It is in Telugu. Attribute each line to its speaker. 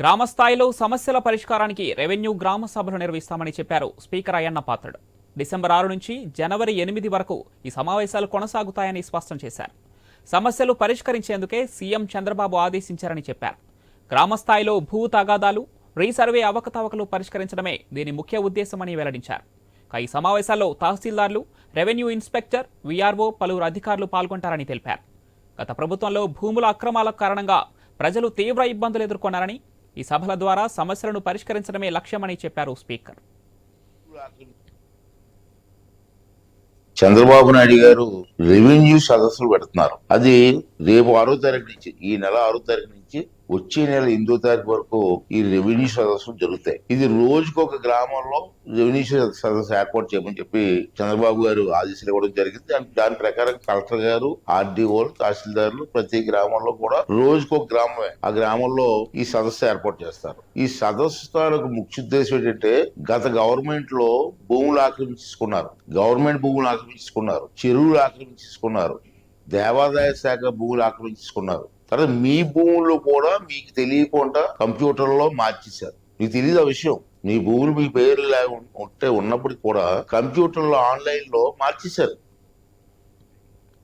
Speaker 1: గ్రామ స్థాయిలో సమస్యల పరిష్కారానికి రెవెన్యూ గ్రామ సభలు నిర్వహిస్తామని చెప్పారు స్పీకర్ అయ్యన్న పాత్రుడు. డిసెంబర్ 6 నుంచి జనవరి 8 వరకు ఈ సమావేశాలు కొనసాగుతాయని స్పష్టం చేశారు. సమస్యలు పరిష్కరించేందుకే సీఎం చంద్రబాబు ఆదేశించారని చెప్పారు. గ్రామ స్థాయిలో భూ తగాదాలు, రీసర్వే అవకతవకలు పరిష్కరించడమే దీని ముఖ్య ఉద్దేశమని వెల్లడించారు. ఈ సమావేశాల్లో తహసీల్దార్లు, రెవెన్యూ ఇన్స్పెక్టర్, వీఆర్ఓ, పలువురు అధికారులు పాల్గొంటారని తెలిపారు. గత ప్రభుత్వంలో భూముల అక్రమాల కారణంగా ప్రజలు తీవ్ర ఇబ్బందులు ఎదుర్కొన్నారని, ఈ సభల ద్వారా సమస్యలను పరిష్కరించడమే లక్ష్యమని చెప్పారు స్పీకర్.
Speaker 2: చంద్రబాబు నాయుడు గారు రెవెన్యూ సదస్సులు పెడుతున్నారు. అది రేపు 6వ తారీఖు నుంచి, ఈ నెల 6వ తారీఖు నుంచి వచ్చే నెల 8వ తారీఖు వరకు ఈ రెవెన్యూ సదస్సులు జరుగుతాయి. ఇది రోజుకు ఒక గ్రామంలో రెవెన్యూ సదస్సు ఏర్పాటు చేయమని చెప్పి చంద్రబాబు గారు ఆదేశాలు ఇవ్వడం జరిగింది. దాని ప్రకారం కలెక్టర్ గారు, ఆర్డీఓలు, తహసీల్దారులు ప్రతి గ్రామంలో కూడా రోజుకు ఒక గ్రామమే ఆ గ్రామంలో ఈ సదస్సు ఏర్పాటు చేస్తారు. ఈ సదస్సు తాలూకు ముఖ్య ఉద్దేశం ఏంటంటే, గత గవర్నమెంట్ లో భూములు ఆక్రమించుకున్నారు, గవర్నమెంట్ భూములు ఆక్రమించుకున్నారు, చెరువులు ఆక్రమించుకున్నారు, దేవాదాయ శాఖ భూములు ఆక్రమించుకున్నారు. తర్వాత మీ భూముల్లో కూడా మీకు తెలియకుండా కంప్యూటర్లో మార్చేశారు. మీకు తెలియదు ఆ విషయం. మీ భూములు మీ పేర్లు ఉంటే ఉన్నప్పటికీ కూడా కంప్యూటర్లో, ఆన్లైన్ లో మార్చేశారు.